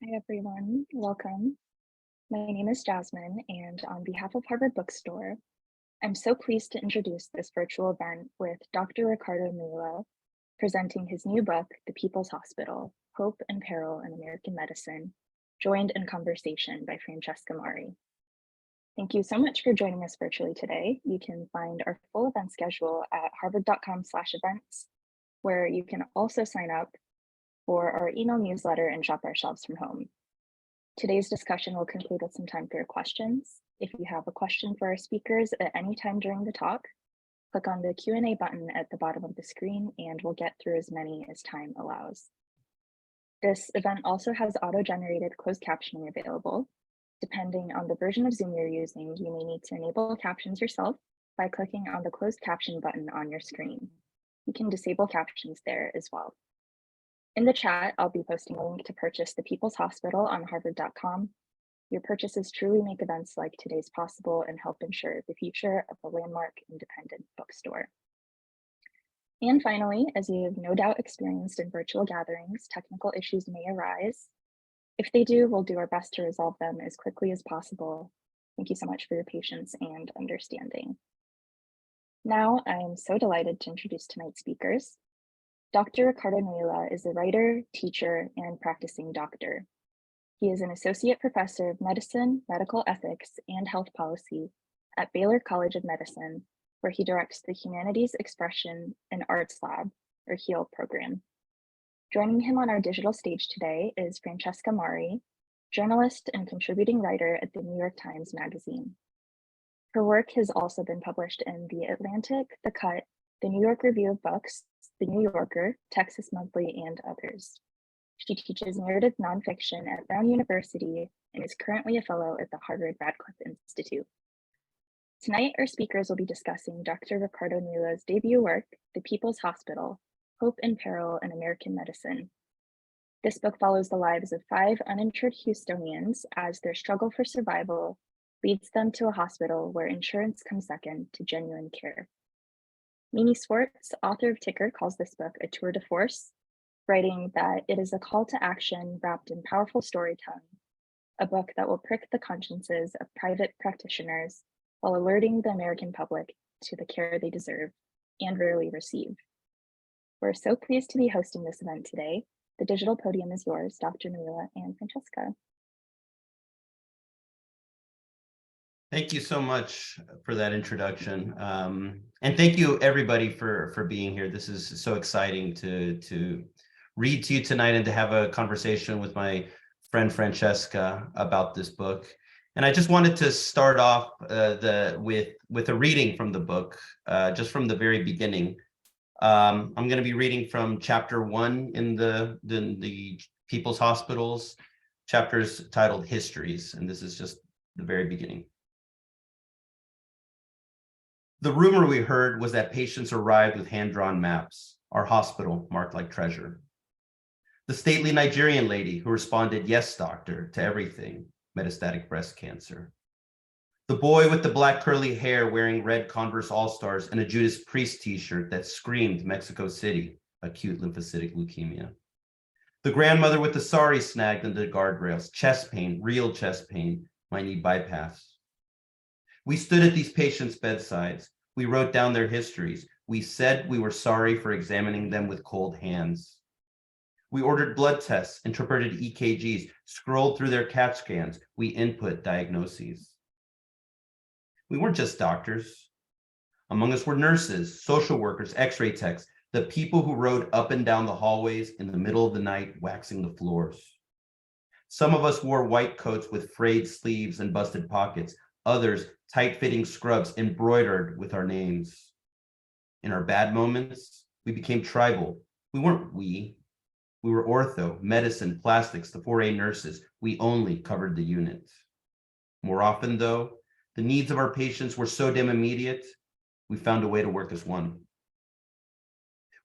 Hi, everyone. Welcome. My name is Jasmine, and on behalf of Harvard Bookstore, I'm so pleased to introduce this virtual event with Dr. Ricardo Nuila, presenting his new book, The People's Hospital, Hope and Peril in American Medicine, joined in conversation by Francesca Mari. Thank you so much for joining us virtually today. You can find our full event schedule at harvard.com/events, where you can also sign up for our email newsletter and shop our shelves from home. Today's discussion will conclude with some time for your questions. If you have a question for our speakers at any time during the talk, click on the Q&A button at the bottom of the screen and we'll get through as many as time allows. This event also has auto-generated closed captioning available. Depending on the version of Zoom you're using, you may need to enable captions yourself by clicking on the closed caption button on your screen. You can disable captions there as well. In the chat, I'll be posting a link to purchase The People's Hospital on harvard.com. Your purchases truly make events like today's possible and help ensure the future of a landmark independent bookstore. And finally, as you have no doubt experienced in virtual gatherings, technical issues may arise. If they do, we'll do our best to resolve them as quickly as possible. Thank you so much for your patience and understanding. Now, I am so delighted to introduce tonight's speakers. Dr. Ricardo Nuila is a writer, teacher, and practicing doctor. He is an associate professor of medicine, medical ethics, and health policy at Baylor College of Medicine, where he directs the Humanities, Expression, and Arts Lab, or HEAL program. Joining him on our digital stage today is Francesca Mari, journalist and contributing writer at the New York Times Magazine. Her work has also been published in The Atlantic, The Cut, The New York Review of Books, The New Yorker, Texas Monthly, and others. She teaches narrative nonfiction at Brown University and is currently a fellow at the Harvard Radcliffe Institute. Tonight, our speakers will be discussing Dr. Ricardo Nuila's debut work, The People's Hospital, Hope and Peril in American Medicine. This book follows the lives of 5 uninsured Houstonians as their struggle for survival leads them to a hospital where insurance comes second to genuine care. Mimi Swartz, author of Ticker, calls this book a tour de force, writing that it is a call to action wrapped in powerful storytelling, a book that will prick the consciences of private practitioners while alerting the American public to the care they deserve and rarely receive. We're so pleased to be hosting this event today. The digital podium is yours, Dr. Nuila and Francesca. Thank you so much for that introduction. And thank you everybody for being here. This is so exciting to read to you tonight and to have a conversation with my friend Francesca about this book. And I just wanted to start off with a reading from the book, just from the very beginning. I'm going to be reading from chapter 1 in the People's Hospitals, chapters titled Histories, and this is just the very beginning. The rumor we heard was that patients arrived with hand-drawn maps, our hospital marked like treasure. The stately Nigerian lady who responded, "Yes, doctor," to everything, metastatic breast cancer. The boy with the black curly hair wearing red Converse All-Stars and a Judas Priest t-shirt that screamed Mexico City, acute lymphocytic leukemia. The grandmother with the sari snagged into the guardrails, chest pain, real chest pain, might need bypass. We stood at these patients' bedsides. We wrote down their histories. We said we were sorry for examining them with cold hands. We ordered blood tests, interpreted EKGs, scrolled through their CAT scans. We input diagnoses. We weren't just doctors. Among us were nurses, social workers, x-ray techs, the people who rode up and down the hallways in the middle of the night, waxing the floors. Some of us wore white coats with frayed sleeves and busted pockets. Others, tight-fitting scrubs embroidered with our names. In our bad moments, we became tribal. We weren't we. We were ortho, medicine, plastics, the 4A nurses. We only covered the unit. More often, though, the needs of our patients were so damn immediate, we found a way to work as one.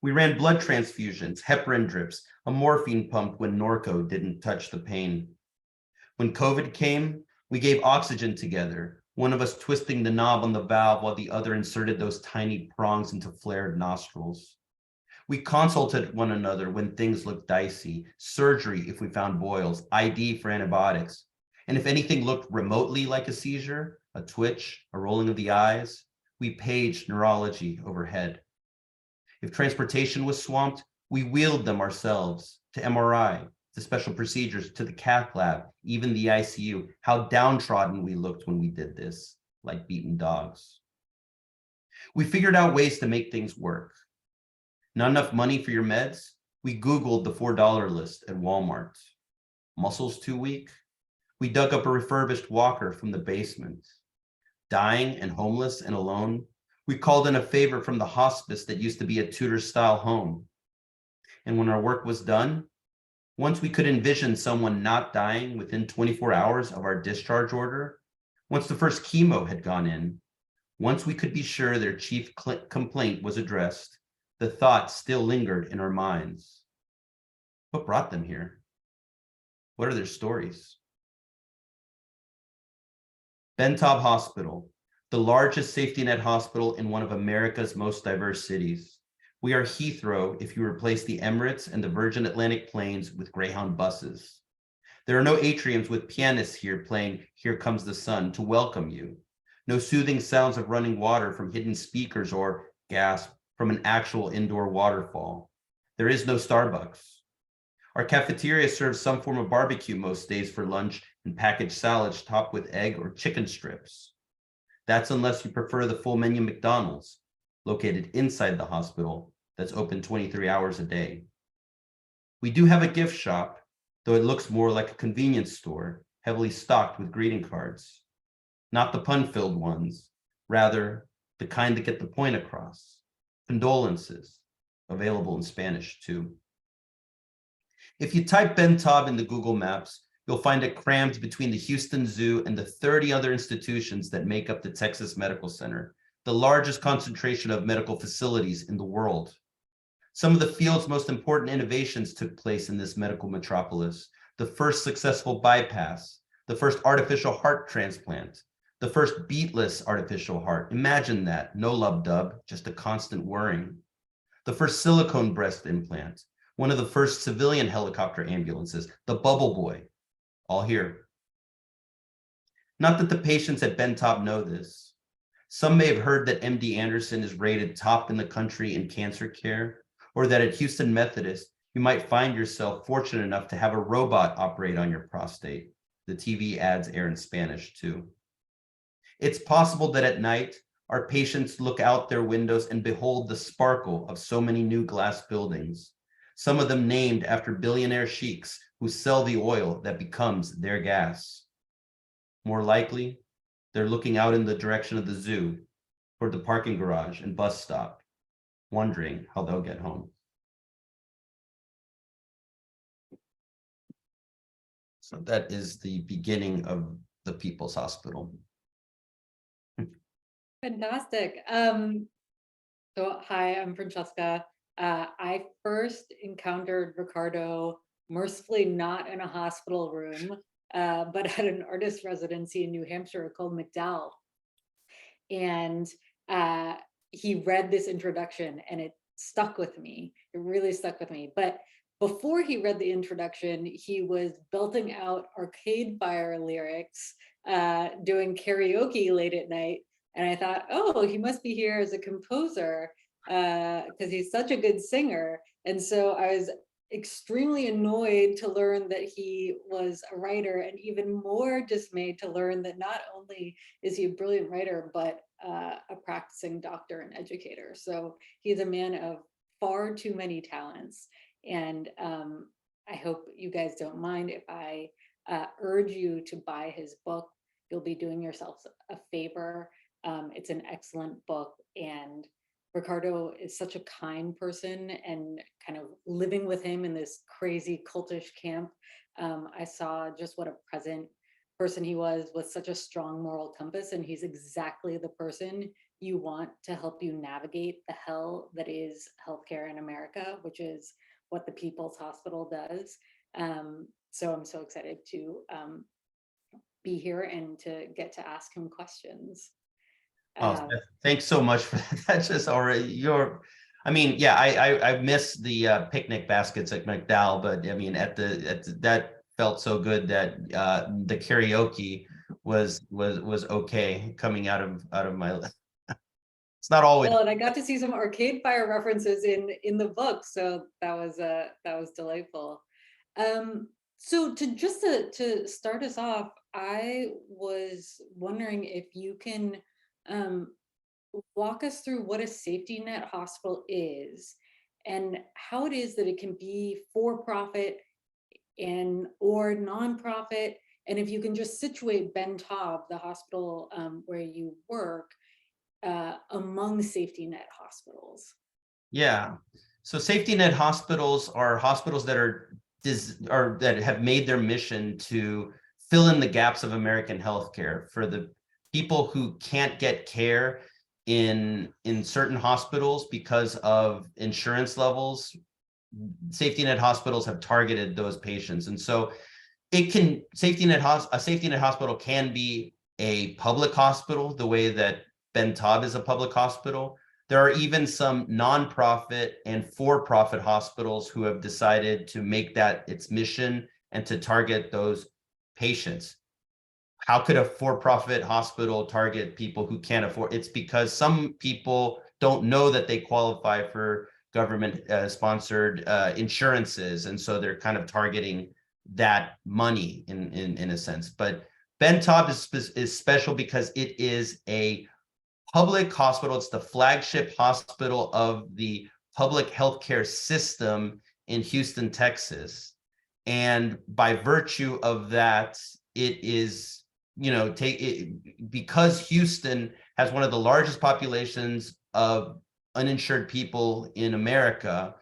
We ran blood transfusions, heparin drips, a morphine pump when Norco didn't touch the pain. When COVID came, we gave oxygen together, one of us twisting the knob on the valve while the other inserted those tiny prongs into flared nostrils. We consulted one another when things looked dicey, surgery if we found boils, ID for antibiotics. And if anything looked remotely like a seizure, a twitch, a rolling of the eyes, we paged neurology overhead. If transportation was swamped, we wheeled them ourselves to MRI, to special procedures, to the cath lab, even the ICU. How downtrodden we looked when we did this, like beaten dogs. We figured out ways to make things work. Not enough money for your meds? We Googled the $4 list at Walmart. Muscles too weak? We dug up a refurbished walker from the basement. Dying and homeless and alone? We called in a favor from the hospice that used to be a Tudor-style home. And when our work was done, once we could envision someone not dying within 24 hours of our discharge order, once the first chemo had gone in, once we could be sure their chief complaint was addressed, the thoughts still lingered in our minds. What brought them here? What are their stories? Ben Taub Hospital, the largest safety net hospital in one of America's most diverse cities. We are Heathrow if you replace the Emirates and the Virgin Atlantic planes with Greyhound buses. There are no atriums with pianists here playing Here Comes the Sun to welcome you. No soothing sounds of running water from hidden speakers or, gasp, from an actual indoor waterfall. There is no Starbucks. Our cafeteria serves some form of barbecue most days for lunch and packaged salads topped with egg or chicken strips. That's unless you prefer the full menu McDonald's, located inside the hospital, that's open 23 hours a day. We do have a gift shop, though it looks more like a convenience store, heavily stocked with greeting cards. Not the pun-filled ones, rather the kind that get the point across. Condolences, available in Spanish too. If you type Ben Taub into Google Maps, you'll find it crammed between the Houston Zoo and the 30 other institutions that make up the Texas Medical Center, the largest concentration of medical facilities in the world. Some of the field's most important innovations took place in this medical metropolis. The first successful bypass, the first artificial heart transplant, the first beatless artificial heart. Imagine that, no lub-dub, just a constant whirring. The first silicone breast implant, one of the first civilian helicopter ambulances, the Bubble Boy, all here. Not that the patients at Ben Taub know this. Some may have heard that MD Anderson is rated top in the country in cancer care, or that at Houston Methodist, you might find yourself fortunate enough to have a robot operate on your prostate. The TV ads air in Spanish too. It's possible that at night, our patients look out their windows and behold the sparkle of so many new glass buildings, some of them named after billionaire sheiks who sell the oil that becomes their gas. More likely, they're looking out in the direction of the zoo, toward the parking garage and bus stop, wondering how they'll get home. So that is the beginning of the People's Hospital. Fantastic. So hi, I'm Francesca. I first encountered Ricardo mercifully not in a hospital room, but at an artist residency in New Hampshire called MacDowell. And he read this introduction and it stuck with me. It really stuck with me. But before he read the introduction, he was belting out Arcade Fire lyrics, doing karaoke late at night. And I thought, oh, he must be here as a composer because he's such a good singer. And so I was extremely annoyed to learn that he was a writer, and even more dismayed to learn that not only is he a brilliant writer, but a practicing doctor and educator. So he's a man of far too many talents. And I hope you guys don't mind if I urge you to buy his book. You'll be doing yourselves a favor. It's an excellent book, and Ricardo is such a kind person, and kind of living with him in this crazy cultish camp, I saw just what a present person he was with such a strong moral compass, and he's exactly the person you want to help you navigate the hell that is healthcare in America, which is what the People's Hospital does. So I'm so excited to be here and to get to ask him questions. Oh, thanks so much for that. That's just already I mean, yeah, I miss the picnic baskets at McDowell, but I mean, that felt so good that the karaoke was okay coming out of my. It's not always. Well, and I got to see some Arcade Fire references in the book, so that was delightful. So to start us off, I was wondering if you can um, walk us through what a safety net hospital is and how it is that it can be for profit and or nonprofit, and if you can just situate Ben Taub, the hospital where you work, among safety net hospitals. Yeah. So safety net hospitals are hospitals that are that have made their mission to fill in the gaps of American healthcare for the people who can't get care in certain hospitals because of insurance levels. Safety net hospitals have targeted those patients, and so a safety net hospital can be a public hospital the way that Ben Taub is a public hospital. There are even some nonprofit and for-profit hospitals who have decided to make that its mission and to target those patients. How could a for-profit hospital target people who can't afford? It's because some people don't know that they qualify for government sponsored insurances, and so they're kind of targeting that money in a sense. But Ben Taub is special because it is a public hospital. It's the flagship hospital of the public healthcare system in Houston, Texas. And by virtue of that, it is, because Houston has one of the largest populations of uninsured people in America,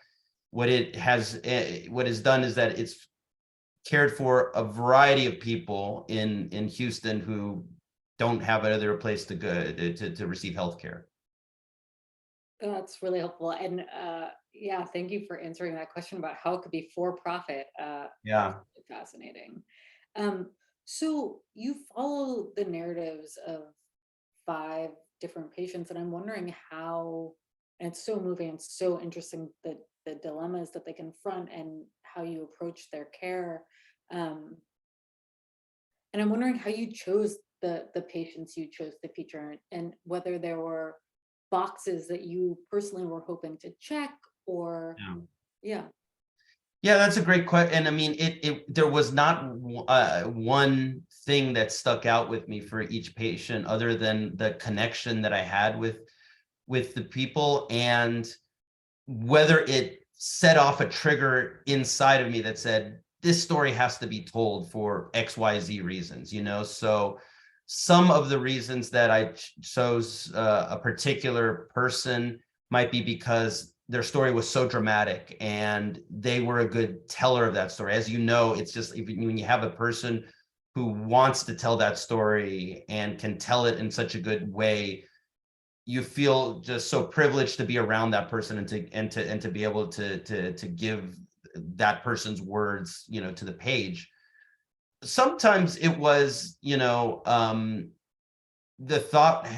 what is done is that it's cared for a variety of people in Houston who don't have another place to go to receive health care. That's really helpful. And yeah, thank you for answering that question about how it could be for profit. Yeah. Fascinating. So you follow the narratives of 5 different patients, and I'm wondering how, and it's so moving and so interesting, the dilemmas that they confront and how you approach their care. And I'm wondering how you chose the patients you chose to feature, and whether there were boxes that you personally were hoping to check, or yeah. Yeah, that's a great question. And I mean, there was not one thing that stuck out with me for each patient other than the connection that I had with the people, and whether it set off a trigger inside of me that said, this story has to be told for XYZ reasons, So some of the reasons that I chose a particular person might be because their story was so dramatic and they were a good teller of that story. As you know, it's just when you have a person who wants to tell that story and can tell it in such a good way, you feel just so privileged to be around that person and to be able to give that person's words, to the page. Sometimes it was, the thought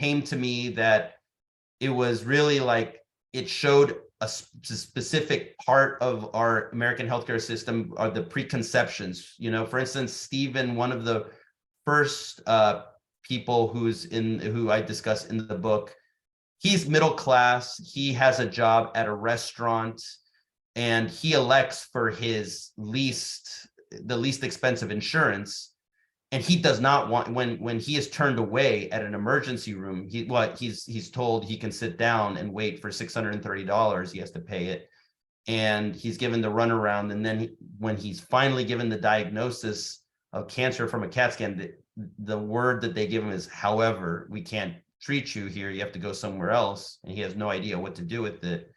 came to me that it was really like it showed a specific part of our American healthcare system, are the preconceptions. For instance, Stephen, one of the first people who I discuss in the book, he's middle class. He has a job at a restaurant, and he elects for the least expensive insurance. And he does not want, when he is turned away at an emergency room, he's told he can sit down and wait for $630. He has to pay it, and he's given the runaround. And then when he's finally given the diagnosis of cancer from a CAT scan, the word that they give him is, however, we can't treat you here. You have to go somewhere else. And he has no idea what to do with it.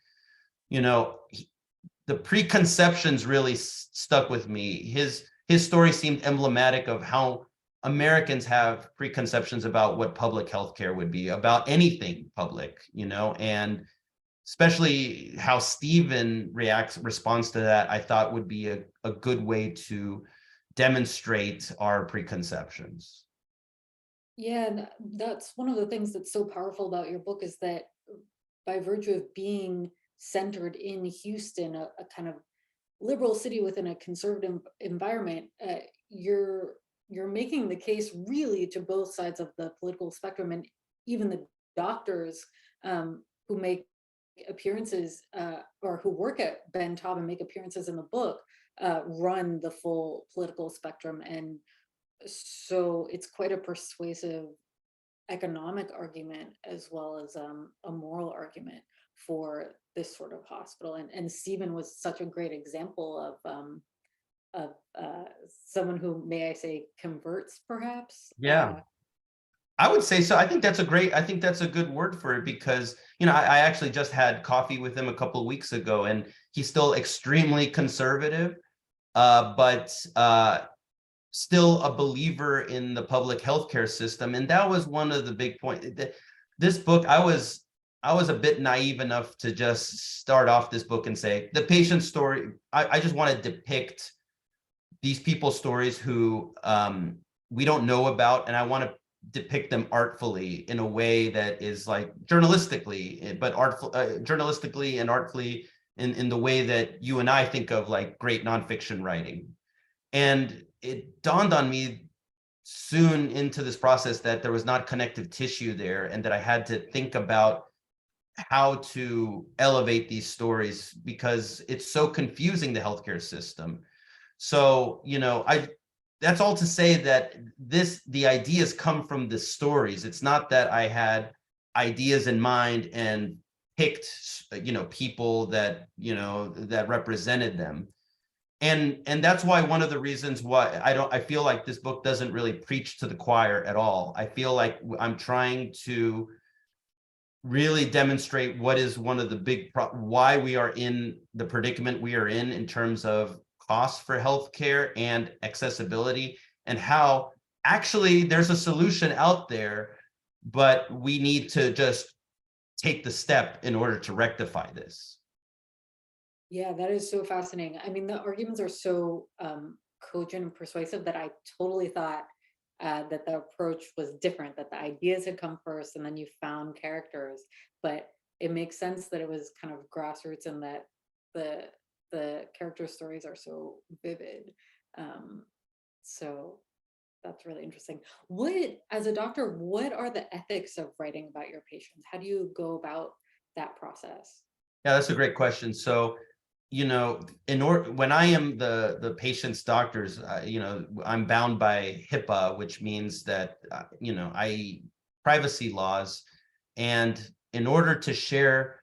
The preconceptions really stuck with me. His story seemed emblematic of how Americans have preconceptions about what public healthcare would be, about anything public, and especially how Stephen responds to that, I thought would be a good way to demonstrate our preconceptions. Yeah, and that's one of the things that's so powerful about your book, is that by virtue of being centered in Houston, a kind of liberal city within a conservative environment, you're making the case really to both sides of the political spectrum, and even the doctors who make appearances or who work at Ben Taub and make appearances in the book run the full political spectrum. And so it's quite a persuasive economic argument as well as a moral argument for this sort of hospital. And Stephen was such a great example of someone who, may I say, converts perhaps. Yeah. I would say so. I think that's a good word for it, because, I actually just had coffee with him a couple of weeks ago, and he's still extremely conservative, but still a believer in the public healthcare system. And that was one of the big points. This book, I was a bit naive enough to just start off this book and say, the patient story, I just want to depict these people's stories who we don't know about, and I want to depict them artfully in a way that is like journalistically, but journalistically and artfully in the way that you and I think of like great nonfiction writing. And it dawned on me soon into this process that there was not connective tissue there, and that I had to think about how to elevate these stories, because it's so confusing, the healthcare system. So, that's all to say that the ideas come from the stories. It's not that I had ideas in mind and picked, people that, that represented them. And that's why one of the reasons why I feel like this book doesn't really preach to the choir at all. I feel like I'm trying to really demonstrate what is one of the big why we are in the predicament we are in terms of costs for healthcare and accessibility, and how actually there's a solution out there, but we need to just take the step in order to rectify this. Yeah, that is so fascinating. I mean, the arguments are so cogent and persuasive that I totally thought that the approach was different, that the ideas had come first and then you found characters. But it makes sense that it was kind of grassroots, and that the character stories are so vivid. So that's really interesting. As a doctor, what are the ethics of writing about your patients? How do you go about that process? Yeah, that's a great question. So, when I am the patient's doctors, I'm bound by HIPAA, which means that, privacy laws. And in order to share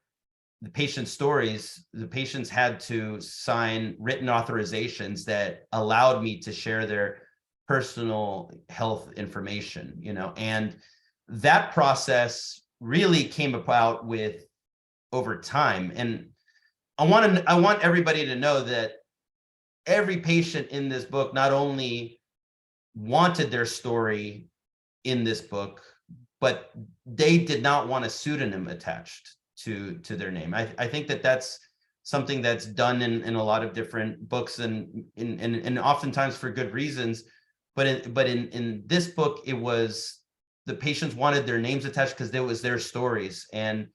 the patient's stories, the patients had to sign written authorizations that allowed me to share their personal health information, and that process really came about with over time. And I want everybody to know that every patient in this book not only wanted their story in this book, but they did not want a pseudonym attached to their name. I think that that's something that's done in a lot of different books, and oftentimes for good reasons. But in this book, it was the patients wanted their names attached because it was their stories. And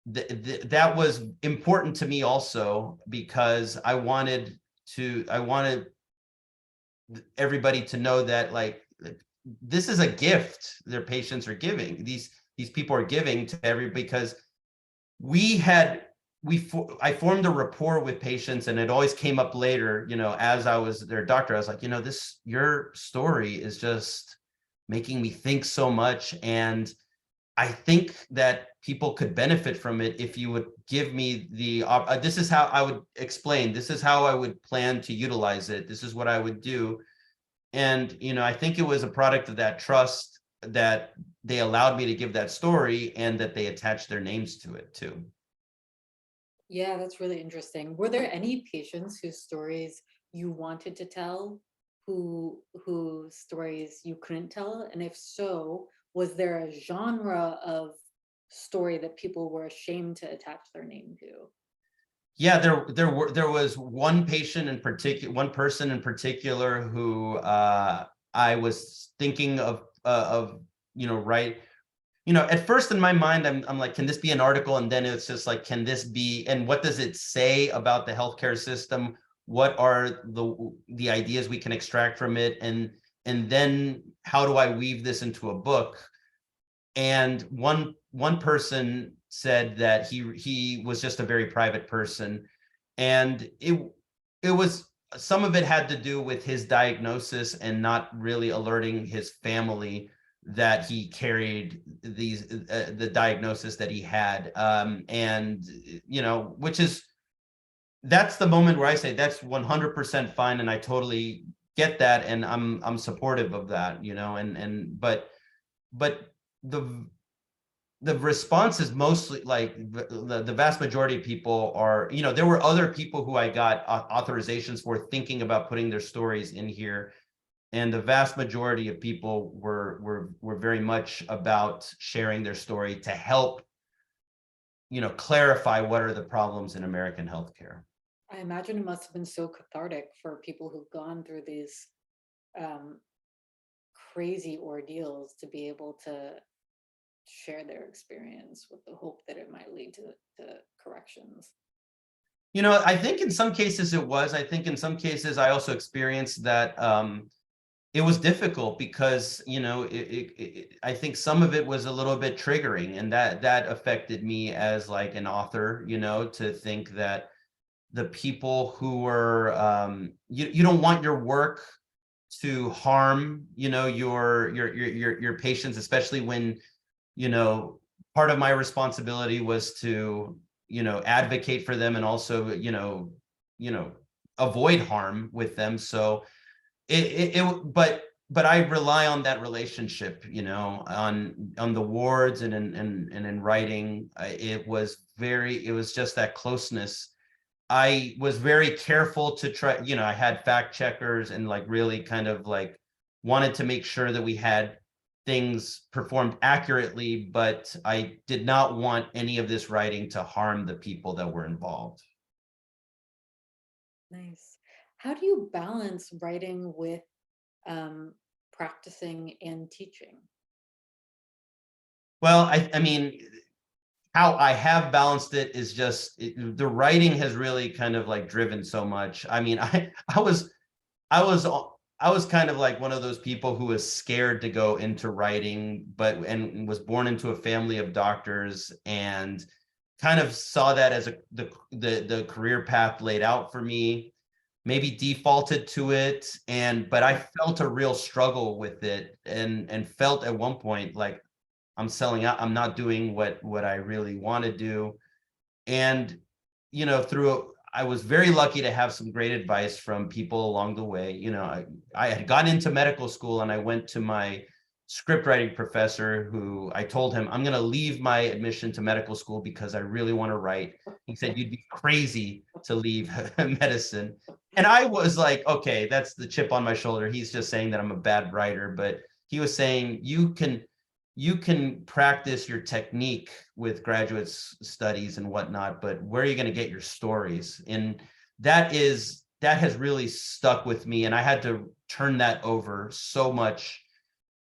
that was important to me also, because I wanted everybody to know that, like, this is a gift their patients are giving. These people are giving to everybody, because I formed a rapport with patients, and it always came up later, as I was their doctor. I was like, your story is just making me think so much. And I think that people could benefit from it if you would give me this is how I would explain, this is how I would plan to utilize it. This is what I would do. And, I think it was a product of that trust that they allowed me to give that story, and that they attached their names to it too. Yeah, that's really interesting. Were there any patients whose stories you wanted to tell, whose stories you couldn't tell? And if so, was there a genre of story that people were ashamed to attach their name to? Yeah, there was one person in particular who I was thinking of right. at first in my mind, I'm like, can this be an article? And then it's just like, can this be, and what does it say about the healthcare system? What are the ideas we can extract from it? And then how do I weave this into a book? And one person said that he was just a very private person, and it was, some of it had to do with his diagnosis and not really alerting his family that he carried the diagnosis that he had, and which is, that's the moment where I say that's 100% fine, and I totally get that, and I'm supportive of that, but the response is mostly like the vast majority of people are, there were other people who I got authorizations for thinking about putting their stories in here, and the vast majority of people were very much about sharing their story to help clarify what are the problems in American healthcare. I imagine it must have been so cathartic for people who've gone through these crazy ordeals to be able to share their experience with the hope that it might lead to corrections. I think in some cases it was. I think in some cases I also experienced that it was difficult because, I think some of it was a little bit triggering, and that affected me as like an author, to think that the people who were, you don't want your work to harm, your patients, especially when, part of my responsibility was to, advocate for them and also, avoid harm with them. So but I rely on that relationship, on the wards and in writing. It was just that closeness. I was very careful to try, I had fact checkers and like really kind of like wanted to make sure that we had things performed accurately, but I did not want any of this writing to harm the people that were involved. Nice. How do you balance writing with practicing and teaching? Well, I mean, how I have balanced it is just the writing has really kind of like driven so much. I mean, I was kind of like one of those people who was scared to go into writing, and was born into a family of doctors and kind of saw that as the career path laid out for me, maybe defaulted to it, but I felt a real struggle with it, and felt at one point like I'm selling out, I'm not doing what I really want to do. And I was very lucky to have some great advice from people along the way. I had gotten into medical school, and I went to my script writing professor, who I told him I'm going to leave my admission to medical school because I really want to write. He said, you'd be crazy to leave medicine. And I was like, okay, that's the chip on my shoulder. He's just saying that I'm a bad writer, but he was saying you can practice your technique with graduate studies and whatnot, but where are you going to get your stories? And that has really stuck with me. And I had to turn that over so much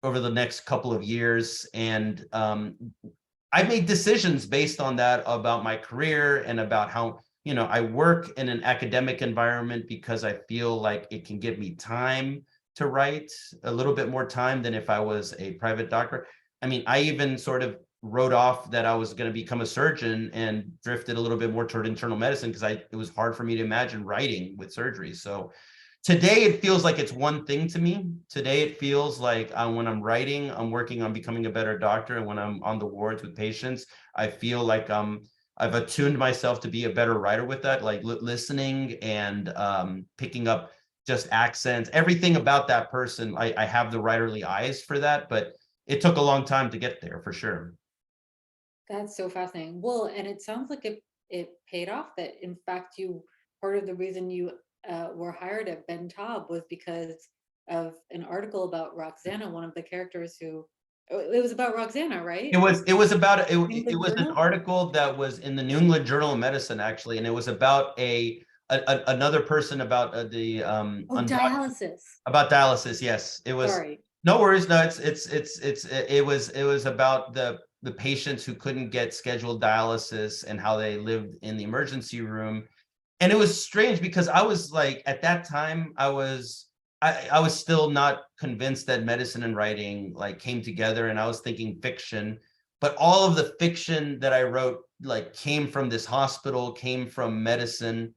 over the next couple of years. And I made decisions based on that about my career and about how, I work in an academic environment because I feel like it can give me time to write, a little bit more time than if I was a private doctor. I mean, I even sort of wrote off that I was going to become a surgeon and drifted a little bit more toward internal medicine because it was hard for me to imagine writing with surgery. So today it feels like it's one thing to me. Today it feels like when I'm writing, I'm working on becoming a better doctor. And when I'm on the wards with patients, I feel like I've attuned myself to be a better writer with that, like listening and picking up just accents, everything about that person. I have the writerly eyes for that, but it took a long time to get there, for sure. That's so fascinating. Well, and it sounds like it paid off, that in fact part of the reason you were hired at Ben Taub was because of an article about Roxana, one of the characters who, it was about Roxana, right? It was about England it was an Journal? article that was in the New England Journal of Medicine, actually, and it was about another person about Oh, dialysis. about dialysis. Yes, it was. Sorry. No worries. No, it was about the patients who couldn't get scheduled dialysis and how they lived in the emergency room. And it was strange because I was like, at that time, I was still not convinced that medicine and writing like came together, and I was thinking fiction. But all of the fiction that I wrote like came from this hospital, came from medicine.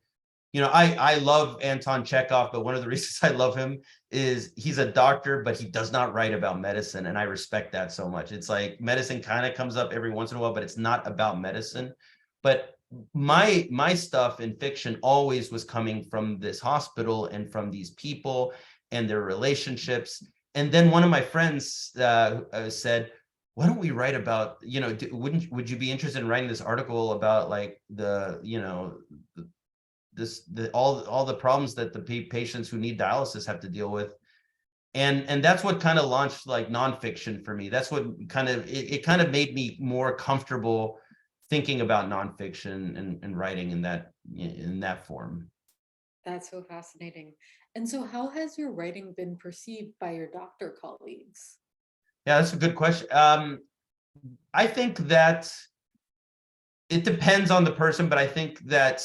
I love Anton Chekhov, but one of the reasons I love him is he's a doctor, but he does not write about medicine, and I respect that so much. It's like medicine kind of comes up every once in a while, but it's not about medicine. But my stuff in fiction always was coming from this hospital and from these people and their relationships. And then one of my friends said, why don't we write about, would you be interested in writing this article about like all the problems that the patients who need dialysis have to deal with? And that's what kind of launched like nonfiction for me. That's what kind of it kind of made me more comfortable thinking about nonfiction and writing in that form. That's so fascinating. And so how has your writing been perceived by your doctor colleagues? Yeah, that's a good question. I think that it depends on the person, but I think that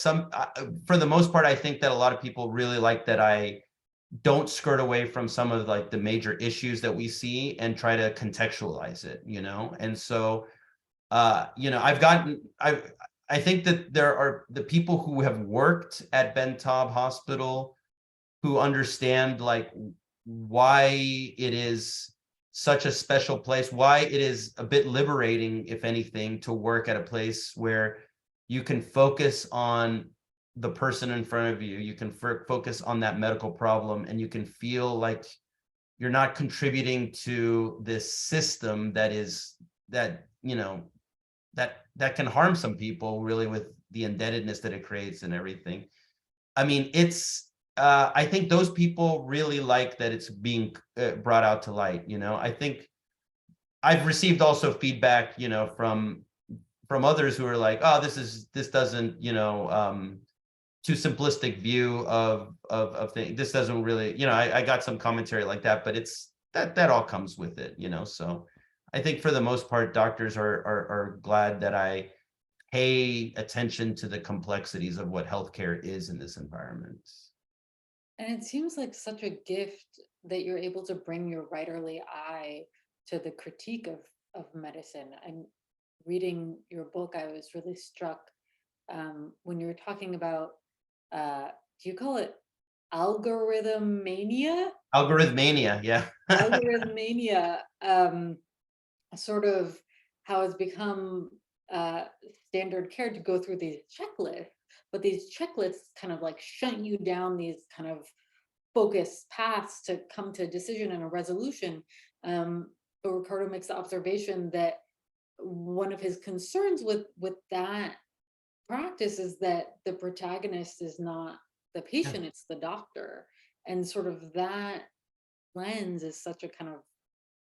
for the most part, I think that a lot of people really like that I don't skirt away from some of like the major issues that we see and try to contextualize it, And so, I think that there are the people who have worked at Ben Taub Hospital who understand like why it is such a special place, why it is a bit liberating, if anything, to work at a place where you can focus on the person in front of you, you can focus on that medical problem, and you can feel like you're not contributing to this system that can harm some people really with the indebtedness that it creates and everything. I mean, I think those people really like that it's being brought out to light. I think I've received also feedback, from others who are like, oh, this doesn't, too simplistic view of things. This doesn't really, I got some commentary like that, but it's that all comes with it, So I think for the most part, doctors are glad that I pay attention to the complexities of what healthcare is in this environment. And it seems like such a gift that you're able to bring your writerly eye to the critique of medicine. And reading your book, I was really struck when you were talking about, do you call it algorithmania? Algorithmania, yeah. Algorithmania, sort of how it's become standard care to go through these checklists, but these checklists kind of like shunt you down these kind of focused paths to come to a decision and a resolution. But Ricardo makes the observation that one of his concerns with that practice is that the protagonist is not the patient, it's the doctor. And sort of that lens is such a kind of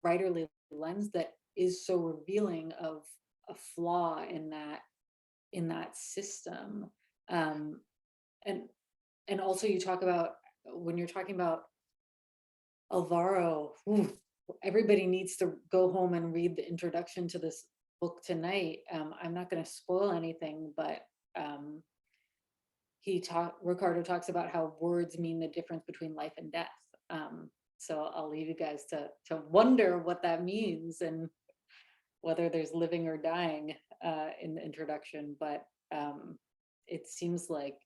writerly lens that is so revealing of a flaw in that system. um and also you talk about, when you're talking about Alvaro, everybody needs to go home and read the introduction to this book tonight. I'm not going to spoil anything, but Ricardo talks about how words mean the difference between life and death. So I'll leave you guys to wonder what that means and whether there's living or dying in the introduction, but it seems like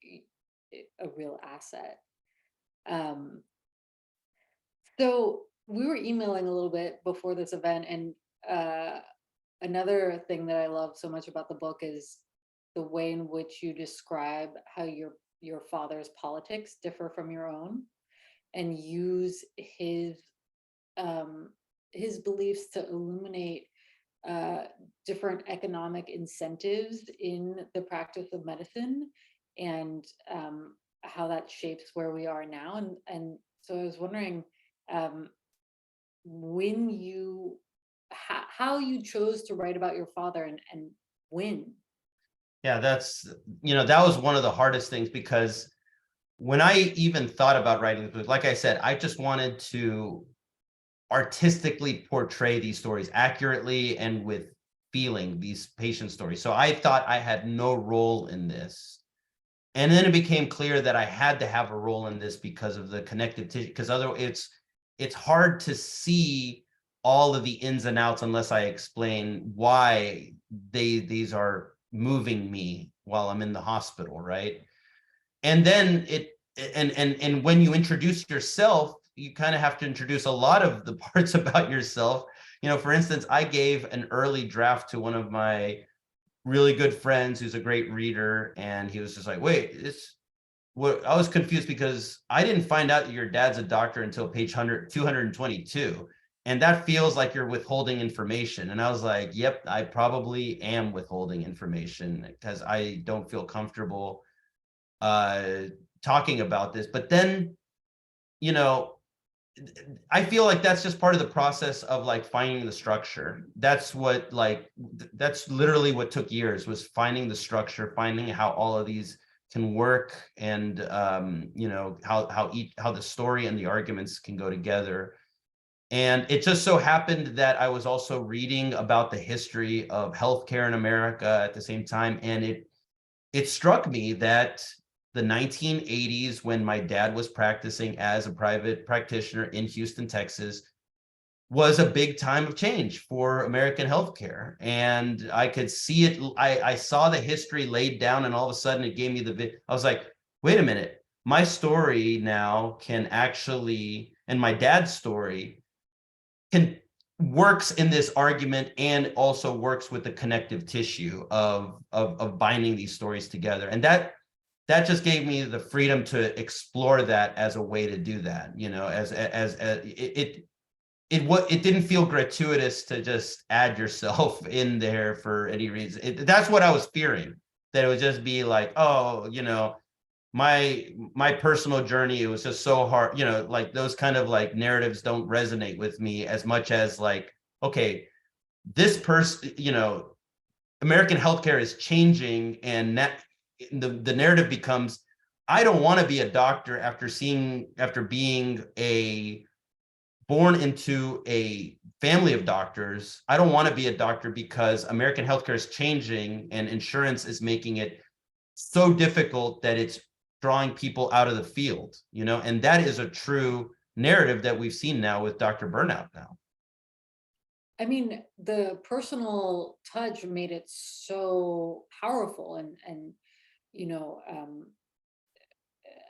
a real asset. So we were emailing a little bit before this event, and another thing that I love so much about the book is the way in which you describe how your father's politics differ from your own, and use his beliefs to illuminate different economic incentives in the practice of medicine, and how that shapes where we are now. And so I was wondering how you chose to write about your father, and when. Yeah, that was one of the hardest things, because when I even thought about writing the book, like I said, I just wanted to artistically portray these stories accurately and with feeling, these patient stories. So I thought I had no role in this. And then it became clear that I had to have a role in this because of the connective tissue, because otherwise it's hard to see all of the ins and outs unless I explain why these are moving me while I'm in the hospital, right? And then and when you introduce yourself, you kind of have to introduce a lot of the parts about yourself. For instance, I gave an early draft to one of my really good friends who's a great reader, and he was just like, wait, I was confused because I didn't find out that your dad's a doctor until page 222. And that feels like you're withholding information. And I was like, yep, I probably am withholding information because I don't feel comfortable talking about this. But then, I feel like that's just part of the process of like finding the structure. That's literally what took years, was finding the structure, finding how all of these can work, and how the story and the arguments can go together. And it just so happened that I was also reading about the history of healthcare in America at the same time, and it struck me that the 1980s, when my dad was practicing as a private practitioner in Houston, Texas, was a big time of change for American healthcare. And I could see it. I saw the history laid down, and all of a sudden it gave me I was like, wait a minute, my story now can actually, and my dad's story works in this argument, and also works with the connective tissue of binding these stories together. And that just gave me the freedom to explore that as a way to do that. It didn't feel gratuitous to just add yourself in there for any reason. That's what I was fearing, that it would just be like, oh, my personal journey, it was just so hard, like those kind of like narratives don't resonate with me as much as like, okay, this person, American healthcare is changing, and that the narrative becomes, I don't want to be a doctor after being born into a family of doctors. I don't want to be a doctor because American healthcare is changing and insurance is making it so difficult that it's drawing people out of the field, and that is a true narrative that we've seen now with Dr. Burnout now. I mean, the personal touch made it so powerful, and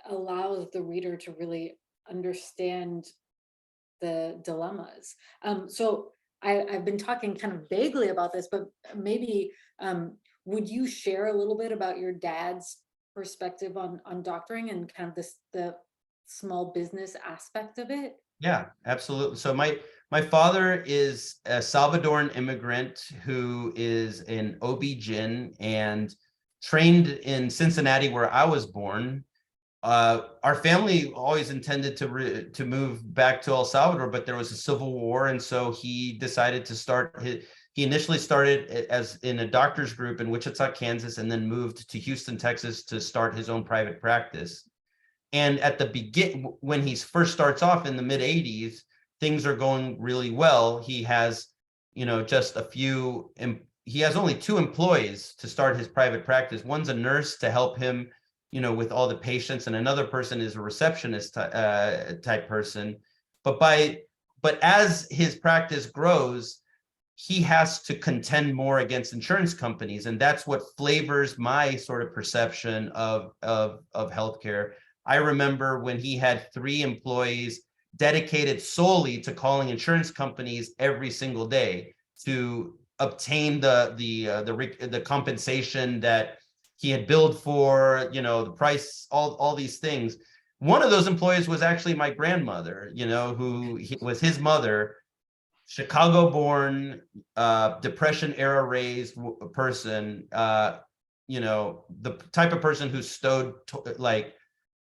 allows the reader to really understand the dilemmas. So I've been talking kind of vaguely about this, but maybe would you share a little bit about your dad's perspective on doctoring and kind of the small business aspect of it? Yeah, absolutely. So my father is a Salvadoran immigrant who is an OB-GYN and trained in Cincinnati, where I was born. Our family always intended to move back to El Salvador, but there was a civil war, and so he decided to he initially started as in a doctor's group in Wichita, Kansas, and then moved to Houston, Texas to start his own private practice. And at the when he first starts off in the mid 80s, things are going really well. He has, just he has only 2 employees to start his private practice. One's a nurse to help him, with all the patients, and another person is a receptionist type person. But as his practice grows, he has to contend more against insurance companies, and that's what flavors my sort of perception of healthcare. I remember when he had 3 employees dedicated solely to calling insurance companies every single day to obtain the compensation that he had billed for, the price, all these things. One of those employees was actually my grandmother, who was his mother, Chicago-born, Depression-era raised person, the type of person who stowed like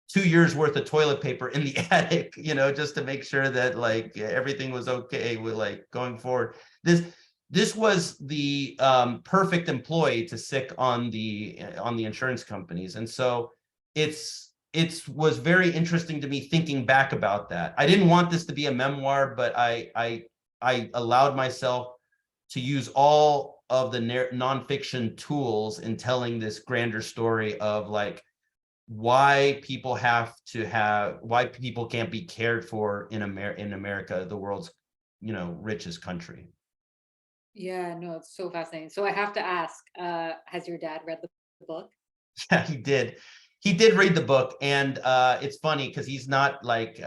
2 years worth of toilet paper in the attic, just to make sure that like everything was okay with like going forward. This was the perfect employee to sick on the insurance companies. And so it's it was very interesting to me thinking back about that. I didn't want this to be a memoir, but I allowed myself to use all of the nonfiction tools in telling this grander story of like why people why people can't be cared for in America, the world's, richest country. Yeah, no, it's so fascinating. So I have to ask, has your dad read the book? Yeah, he did. He did read the book, and it's funny because he's not like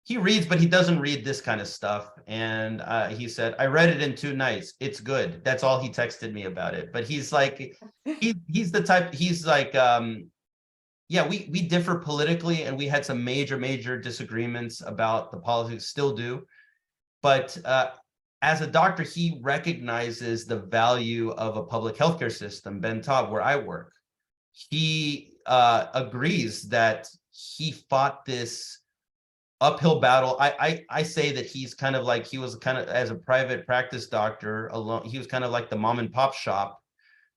he reads, but he doesn't read this kind of stuff. And he said, "I read it in 2 nights. It's good." That's all he texted me about it. But he's like, he's the type. He's like, yeah, we differ politically, and we had some major disagreements about the politics. Still do, but as a doctor, he recognizes the value of a public healthcare system. Ben Taub, where I work, he agrees that he fought this uphill battle. I say that he's kind of like, he was kind of, as a private practice doctor alone, he was kind of like the mom and pop shop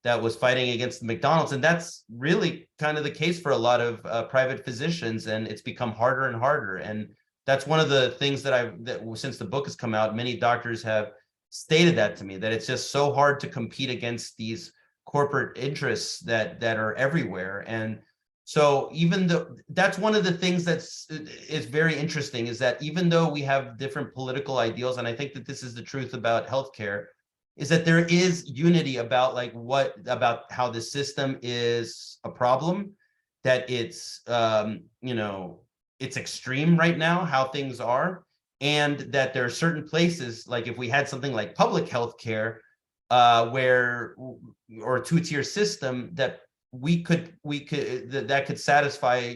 that was fighting against the McDonald's. And that's really kind of the case for a lot of private physicians. And it's become harder and harder. And that's one of the things that since the book has come out, many doctors have stated that to me, that it's just so hard to compete against these corporate interests that are everywhere. And so even though that's one of the things is very interesting, is that even though we have different political ideals, and I think that this is the truth about healthcare, is that there is unity about about how the system is a problem, that it's it's extreme right now how things are, and that there are certain places, like if we had something like public health care, or a two-tier system, that that could satisfy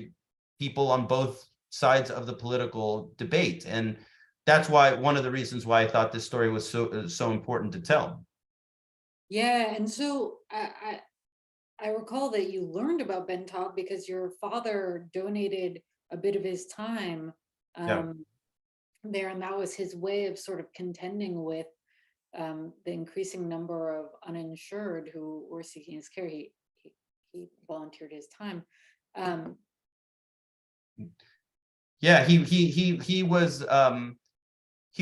people on both sides of the political debate. And that's why, one of the reasons why I thought this story was so important to tell. Yeah, and so I recall that you learned about Ben Taub because your father donated a bit of his time Yeah. there, and that was his way of sort of contending with the increasing number of uninsured who were seeking his care. He volunteered his time. Yeah, he was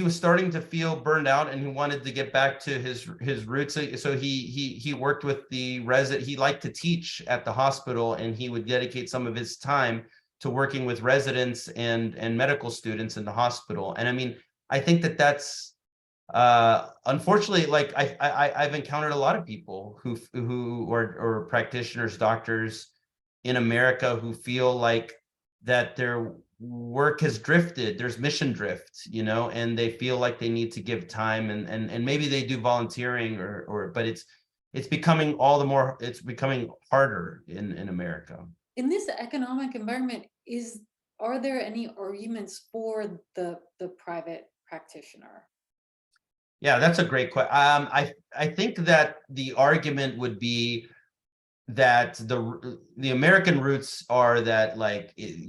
starting to feel burned out, and he wanted to get back to his roots. So he worked with the resident. He liked to teach at the hospital, and he would dedicate some of his time to working with residents and medical students in the hospital. And I mean, I think that that's unfortunately, like I've encountered a lot of people who are practitioners, doctors in America, who feel like that their work has drifted. There's mission drift, and they feel like they need to give time, and maybe they do volunteering, but it's becoming it's becoming harder in America. In this economic environment, are there any arguments for the private practitioner? Yeah, that's a great question. I think that the argument would be that the American roots are that, like, it's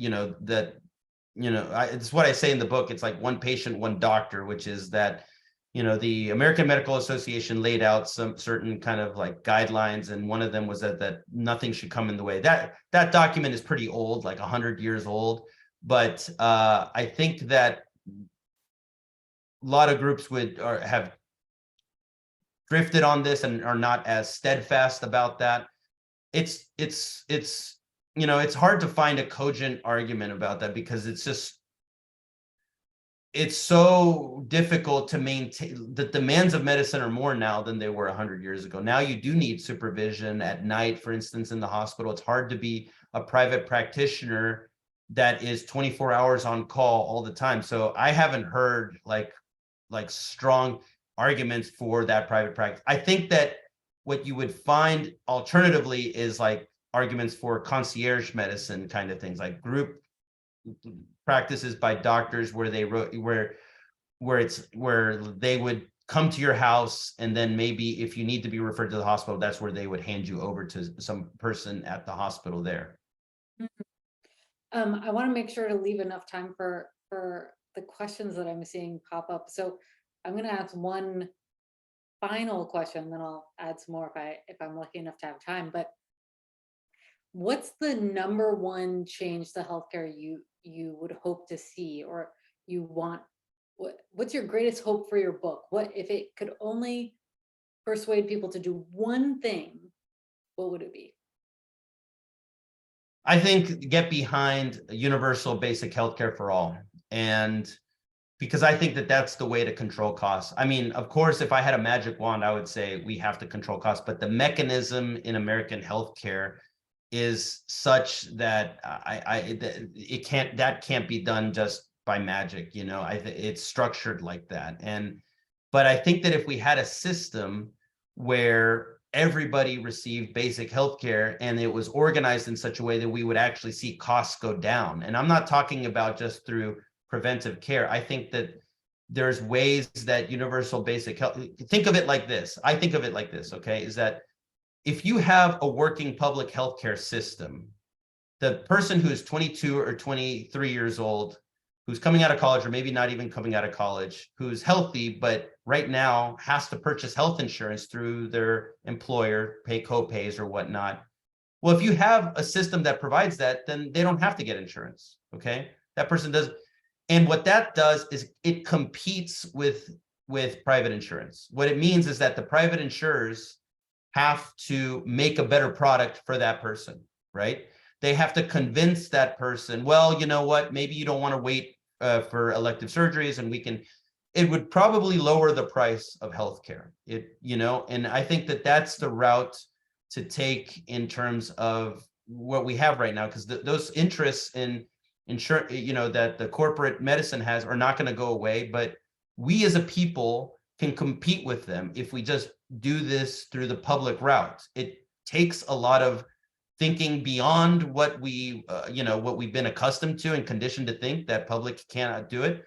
what I say in the book. It's like one patient, one doctor, which is that, the American Medical Association laid out some certain kind of like guidelines, and one of them was that nothing should come in the way. That document is pretty old, like 100 years old. But I think that a lot of groups have drifted on this and are not as steadfast about that. It's hard to find a cogent argument about that, because it's so difficult to maintain. The demands of medicine are more now than they were 100 years ago. Now you do need supervision at night, for instance, in the hospital. It's hard to be a private practitioner that is 24 hours on call all the time. So I haven't heard like strong arguments for that private practice. I think that what you would find alternatively is like arguments for concierge medicine kind of things, like group practices by doctors where they would come to your house, and then maybe if you need to be referred to the hospital, that's where they would hand you over to some person at the hospital there. I want to make sure to leave enough time for the questions that I'm seeing pop up. So I'm going to ask one final question, then I'll add some more if I'm lucky enough to have time. But what's the number one change to healthcare you would hope to see, or you want? What's your greatest hope for your book? What if it could only persuade people to do one thing? What would it be? I think get behind universal basic healthcare for all. And because I think that that's the way to control costs. I mean, of course, if I had a magic wand, I would say we have to control costs, but the mechanism in American healthcare is such that that can't be done just by magic. It's structured like that. But I think that if we had a system where everybody received basic healthcare and it was organized in such a way that we would actually see costs go down. And I'm not talking about just through preventive care. I think that there's ways that universal basic health, think of it like this. I think of it like this, okay, is that if you have a working public healthcare system, the person who is 22 or 23 years old, who's coming out of college or maybe not even coming out of college, who's healthy, but right now has to purchase health insurance through their employer, pay co-pays or whatnot. Well, if you have a system that provides that, then they don't have to get insurance, okay? That person does. And what that does is it competes with private insurance. What it means is that the private insurers have to make a better product for that person, right? They have to convince that person, well, you know what, maybe you don't want to wait for elective surgeries, and it would probably lower the price of healthcare. And I think that that's the route to take in terms of what we have right now, because those interests in insurance, that the corporate medicine has are not going to go away, but we as a people can compete with them if we just do this through the public route. It takes a lot of thinking beyond what we've been accustomed to and conditioned to think that public cannot do it.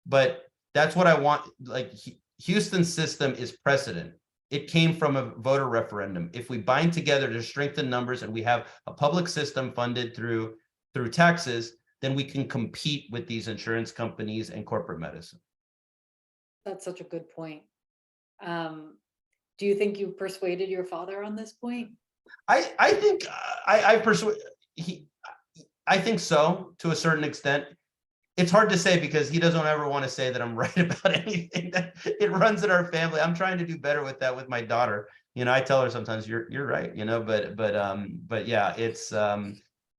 But that's what I want. Like Houston's system is precedent. It came from a voter referendum. If we bind together to strengthen numbers and we have a public system funded through taxes, then we can compete with these insurance companies and corporate medicine. That's such a good point. Do you think you persuaded your father on this point? I think I think so, to a certain extent. It's hard to say because he doesn't ever want to say that I'm right about anything. That it runs in our family. I'm trying to do better with that with my daughter. I tell her sometimes you're right, but yeah, it's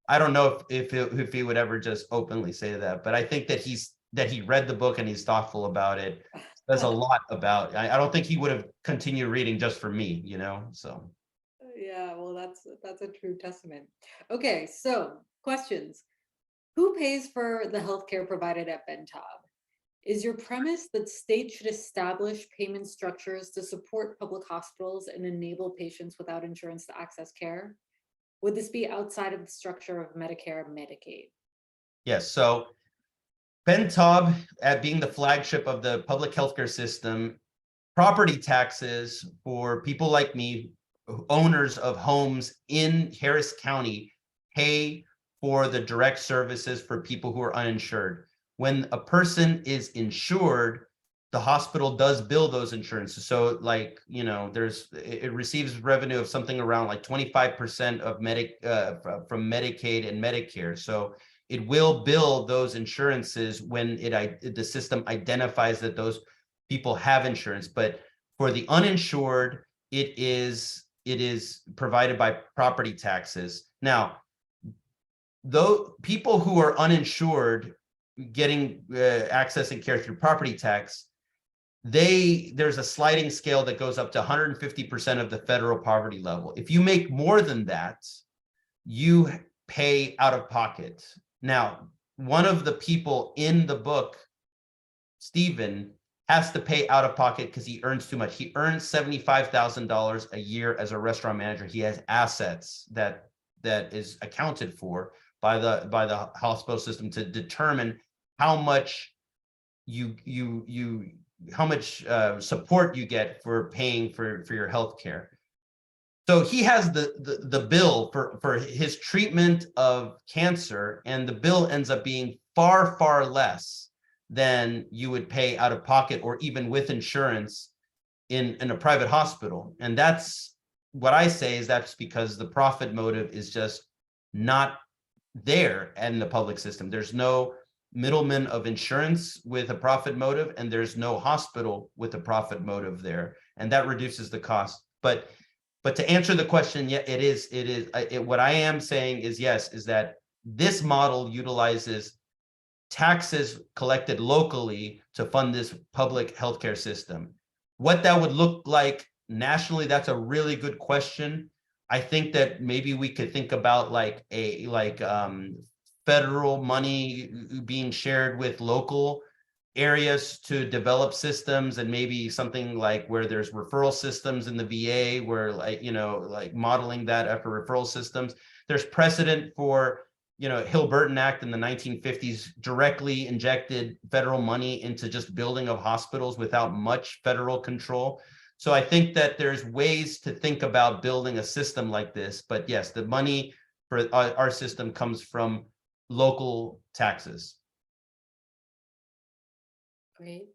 I don't know if he would ever just openly say that, but I think that he read the book and he's thoughtful about it. There's a lot about. I don't think he would have continued reading just for me, so. Yeah, well, that's a true testament. Okay, so questions. Who pays for the healthcare provided at Bentob? Is your premise that states should establish payment structures to support public hospitals and enable patients without insurance to access care? Would this be outside of the structure of Medicare and Medicaid? Yes, so Bentob, at being the flagship of the public healthcare system, property taxes for people like me, owners of homes in Harris County, pay for the direct services for people who are uninsured. When a person is insured, the hospital does bill those insurances. So it receives revenue of something around like 25% of from Medicaid and Medicare. So it will bill those insurances when the system identifies that those people have insurance. But for the uninsured, it is provided by property taxes. Now, though people who are uninsured getting access and care through property tax, there's a sliding scale that goes up to 150% of the federal poverty level. If you make more than that, you pay out of pocket. Now, one of the people in the book, Stephen, has to pay out of pocket because he earns too much. He earns $75,000 a year as a restaurant manager. He has assets that is accounted for by the hospital system to determine how much support you get for paying for your health care. So he has the bill for his treatment of cancer, and the bill ends up being far, far less than you would pay out of pocket or even with insurance in a private hospital. And that's what I say is that's because the profit motive is just not there in the public system. There's no middleman of insurance with a profit motive, and there's no hospital with a profit motive there, and that reduces the cost. But to answer the question, yeah, what I am saying is, yes, is that this model utilizes taxes collected locally to fund this public healthcare system. What that would look like nationally, that's a really good question. I think that maybe we could think about like federal money being shared with local areas to develop systems, and maybe something like where there's referral systems in the VA, where like modeling that after referral systems. There's precedent for, Hill-Burton Act in the 1950s directly injected federal money into just building of hospitals without much federal control. So I think that there's ways to think about building a system like this, but yes, the money for our system comes from local taxes. Great.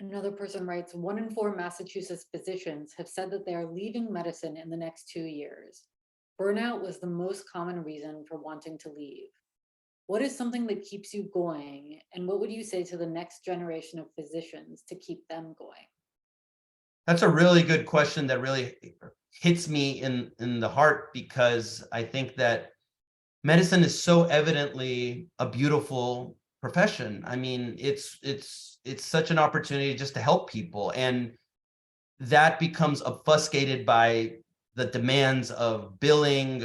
Another person writes, 1 in 4 Massachusetts physicians have said that they are leaving medicine in the next 2 years. Burnout was the most common reason for wanting to leave. What is something that keeps you going? And what would you say to the next generation of physicians to keep them going? That's a really good question that really hits me in the heart, because I think that medicine is so evidently a beautiful profession. I mean, it's such an opportunity just to help people, and that becomes obfuscated by the demands of billing,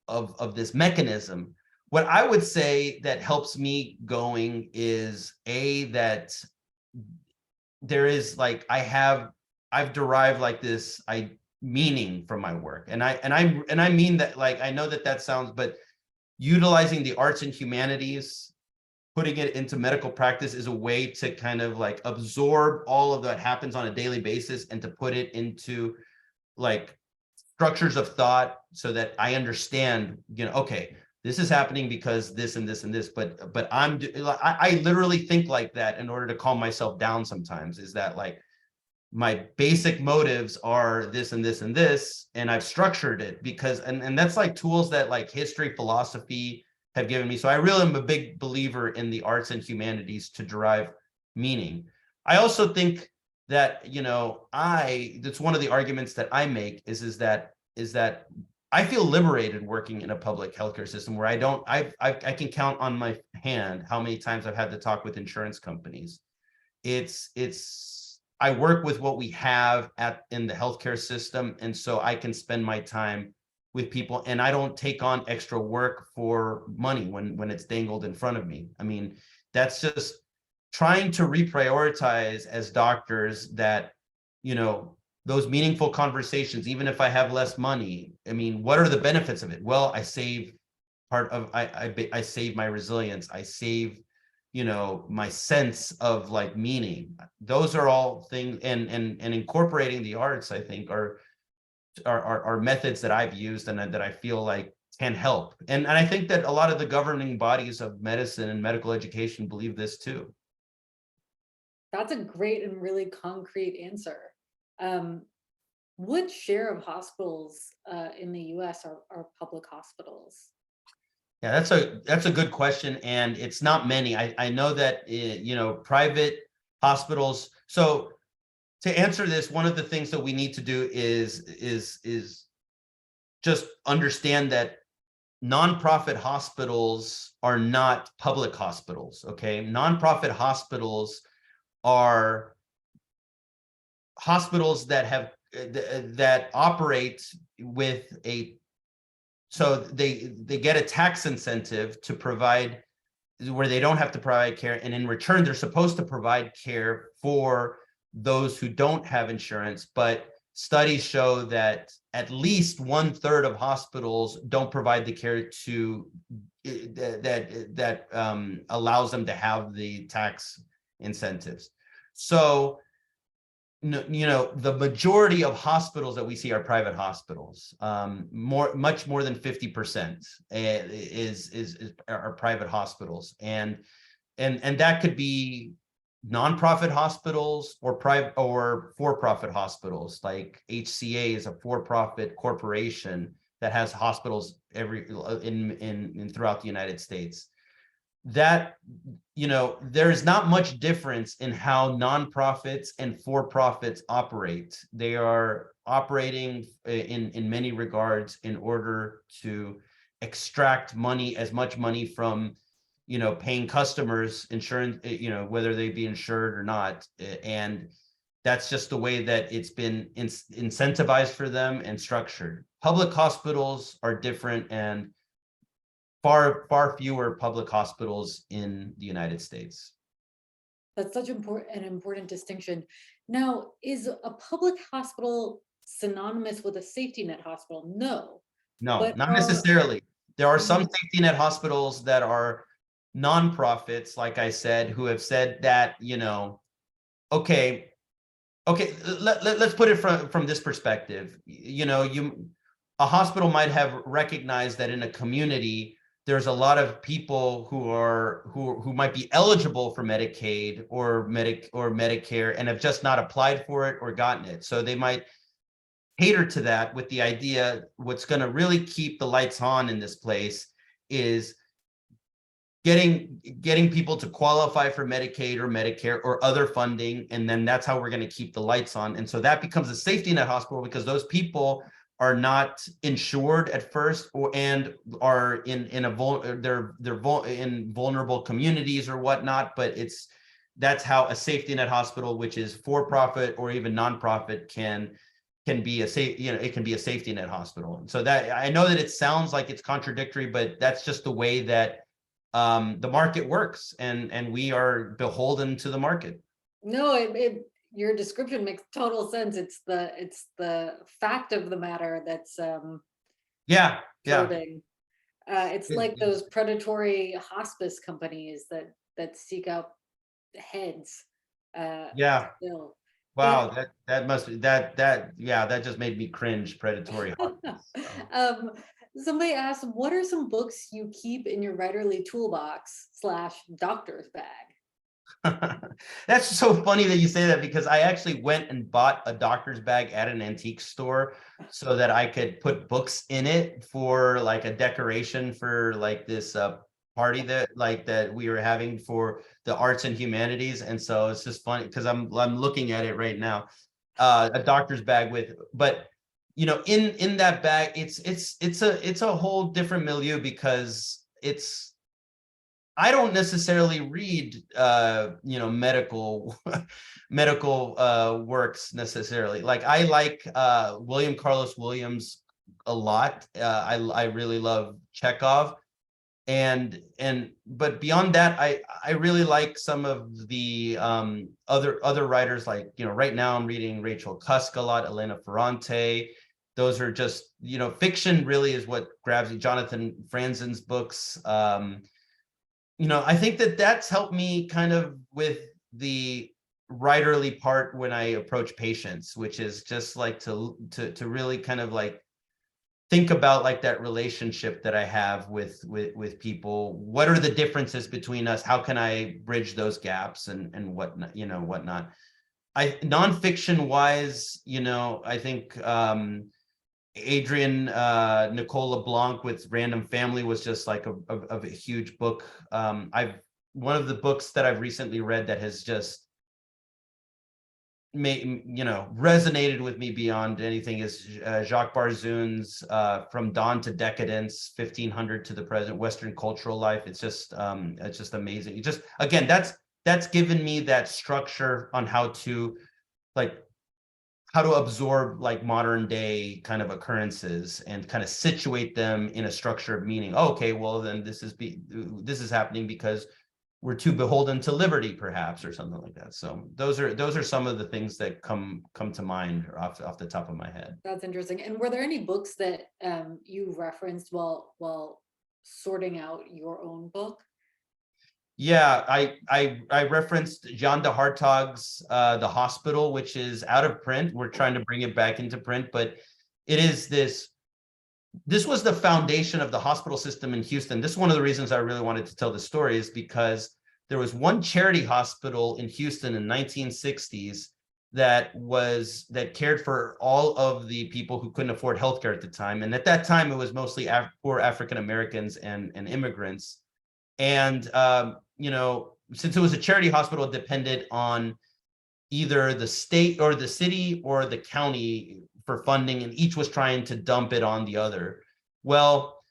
of this mechanism. What I would say that helps me going is that there is like I've derived like this meaning from my work, and I mean that, like, I know that sounds, but utilizing the arts and humanities, putting it into medical practice, is a way to kind of like absorb all of that happens on a daily basis and to put it into like structures of thought, so that I understand, okay, this is happening because this and this and this, but I literally think like that in order to calm myself down sometimes, is that like my basic motives are this and this and this, and I've structured it because, and that's like tools that like history, philosophy have given me. So I really am a big believer in the arts and humanities to derive meaning. I also think that, that's one of the arguments that I make is that I feel liberated working in a public healthcare system where I can count on my hand how many times I've had to talk with insurance companies. I work with what we have in the healthcare system, and so I can spend my time with people, and I don't take on extra work for money when it's dangled in front of me. I mean, that's just trying to reprioritize as doctors that, those meaningful conversations, even if I have less money. I mean, what are the benefits of it? Well, I save I save my resilience. I save, my sense of like meaning. Those are all things, and incorporating the arts, I think, are methods that I've used and that I feel like can help. And I think that a lot of the governing bodies of medicine and medical education believe this too. That's a great and really concrete answer. What share of hospitals in the US are public hospitals? Yeah, that's a good question, and it's not many. I know that private hospitals. So to answer this, one of the things that we need to do is just understand that nonprofit hospitals are not public hospitals. Okay, nonprofit hospitals are hospitals that operate with so they get a tax incentive to provide, where they don't have to provide care, and in return they're supposed to provide care for those who don't have insurance. But studies show that at least 1/3 of hospitals don't provide the care that allows them to have the tax incentives. So the majority of hospitals that we see are private hospitals. Much more than 50% are private hospitals, and that could be nonprofit hospitals or private or for-profit hospitals. Like HCA is a for-profit corporation that has hospitals in throughout the United States. That, there's not much difference in how nonprofits and for-profits operate. They are operating in many regards in order to extract money, as much money from, paying customers, insurance, whether they be insured or not. And that's just the way that it's been incentivized for them and structured. Public hospitals are different, and far fewer public hospitals in the United States. That's such an important distinction. Now, is a public hospital synonymous with a safety net hospital? No. No, But not necessarily. There are some Mhm. safety net hospitals that are nonprofits, like I said, who have said that, okay, let's put it from this perspective. A hospital might have recognized that in a community there's a lot of people who might be eligible for Medicaid or Medicare and have just not applied for it or gotten it. So they might cater to that with the idea what's going to really keep the lights on in this place is getting people to qualify for Medicaid or Medicare or other funding, and then that's how we're going to keep the lights on. And so that becomes a safety net hospital because those people are not insured at first, and are in vulnerable communities or whatnot. But that's how a safety net hospital, which is for profit or even nonprofit, can be it can be a safety net hospital. And so that, I know that it sounds like it's contradictory, but that's just the way that the market works, and we are beholden to the market. No, your description makes total sense. It's the fact of the matter that's Yeah. probing. It's like those predatory hospice companies that seek out heads. Yeah. Still. Wow, that just made me cringe. Predatory hospice. um, Somebody asked, what are some books you keep in your writerly toolbox / doctor's bag? That's so funny that you say that, because I actually went and bought a doctor's bag at an antique store so that I could put books in it for like a decoration for like this party that we were having for the arts and humanities. And so it's just funny because I'm looking at it right now, a doctor's bag but in that bag, it's a whole different milieu, because I don't necessarily read medical works necessarily. Like I like William Carlos Williams a lot. I really love Chekhov, but beyond that, I really like some of the other writers. Like right now I'm reading Rachel Cusk a lot, Elena Ferrante. Those are just fiction really is what grabs you. Jonathan Franzen's books. I think that's helped me kind of with the writerly part when I approach patients, which is just like to really kind of like think about like that relationship that I have with people. What are the differences between us? How can I bridge those gaps and whatnot, whatnot. Nonfiction wise, I think Adrian Nicole LeBlanc with Random Family was just like a huge book. One of the books that I've recently read that has just resonated with me beyond anything is Jacques Barzun's From Dawn to Decadence, 1500 to the Present, Western Cultural Life. It's just amazing. It just, again, that's given me that structure on how to absorb like modern day kind of occurrences and kind of situate them in a structure of meaning. Oh, okay, well then this is happening because we're too beholden to liberty, perhaps, or something like that. So those are some of the things that come to mind off the top of my head. That's interesting. And were there any books that you referenced while sorting out your own book? Yeah, I referenced Jean de Hartog's The Hospital, which is out of print. We're trying to bring it back into print, but it is this was the foundation of the hospital system in Houston. This is one of the reasons I really wanted to tell the story, is because there was one charity hospital in Houston in the 1960s that cared for all of the people who couldn't afford healthcare at the time. And at that time, it was mostly poor African Americans and immigrants. And since it was a charity hospital, it depended on either the state or the city or the county for funding, and each was trying to dump it on the other. Well,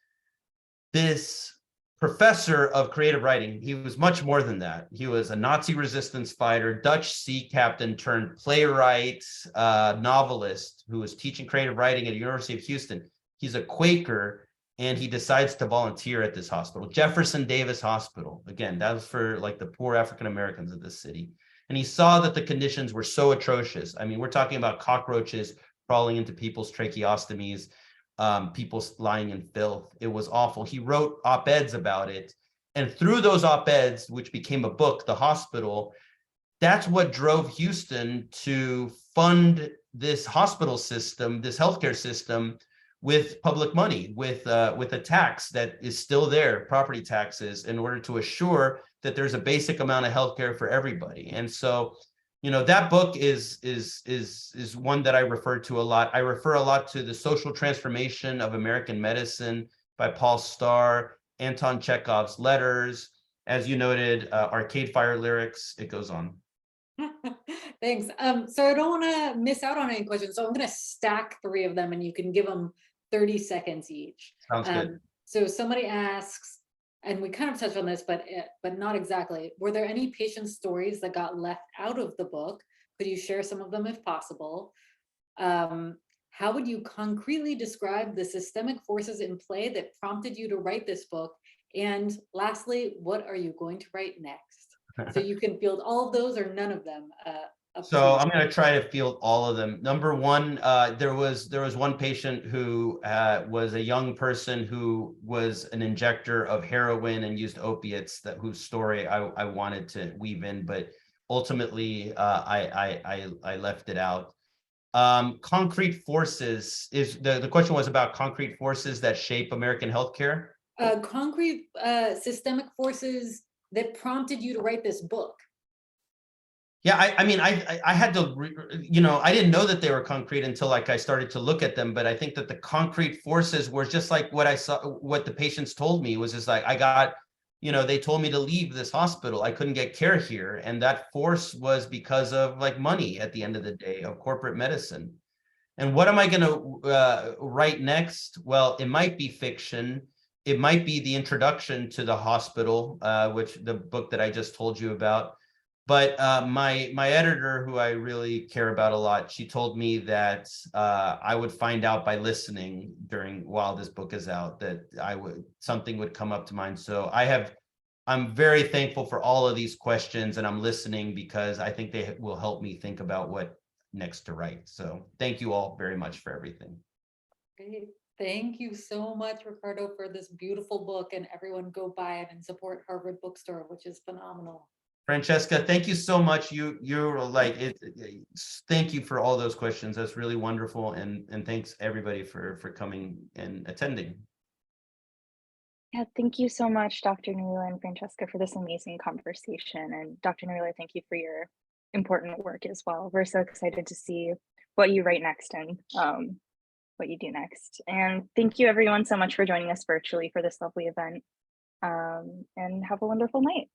this professor of creative writing, he was much more than that. He was a Nazi resistance fighter, Dutch sea captain turned playwright, novelist who was teaching creative writing at the University of Houston. He's a Quaker, and he decides to volunteer at this hospital, Jefferson Davis Hospital. Again, that was for like the poor African Americans of this city. And he saw that the conditions were so atrocious. I mean, we're talking about cockroaches crawling into people's tracheostomies, people lying in filth. It was awful. He wrote op-eds about it. And through those op-eds, which became a book, The Hospital, that's what drove Houston to fund this hospital system, this healthcare system, with public money, with a tax that is still there, property taxes, in order to assure that there's a basic amount of healthcare for everybody. And so, that book is one that I refer to a lot. I refer a lot to The Social Transformation of American Medicine by Paul Starr, Anton Chekhov's Letters, as you noted, Arcade Fire Lyrics. It goes on. Thanks. So I don't want to miss out on any questions. So I'm going to stack 3 of them and you can give them 30 seconds each. Sounds good. So somebody asks, and we kind of touched on this, but not exactly. Were there any patient stories that got left out of the book? Could you share some of them if possible? How would you concretely describe the systemic forces in play that prompted you to write this book? And lastly, what are you going to write next? So you can field all of those or none of them. So I'm going to try to field all of them. Number one, there was one patient who was a young person who was an injector of heroin and used opiates, whose story I wanted to weave in, but ultimately I left it out. Concrete forces is the question was about concrete forces that shape American healthcare. Concrete systemic forces that prompted you to write this book. Yeah, I mean, I had to, I didn't know that they were concrete until I started to look at them. But I think that the concrete forces were just like what I saw, what the patients told me was just like, I got, they told me to leave this hospital. I couldn't get care here. And that force was because of like money at the end of the day, of corporate medicine. And what am I going to write next? Well, it might be fiction. It might be the introduction to the hospital, which the book that I just told you about. But my editor, who I really care about a lot, she told me that I would find out by listening while this book is out, that something would come up to mind. So I'm very thankful for all of these questions, and I'm listening because I think they will help me think about what next to write. So thank you all very much for everything. Great. Thank you so much, Ricardo, for this beautiful book, and everyone go buy it and support Harvard Bookstore, which is phenomenal. Francesca, thank you so much. You're like it. Thank you for all those questions. That's really wonderful, and thanks everybody for coming and attending. Yeah, thank you so much, Dr. Nuila and Francesca, for this amazing conversation. And Dr. Nuila, thank you for your important work as well. We're so excited to see what you write next and what you do next. And thank you everyone so much for joining us virtually for this lovely event. And have a wonderful night.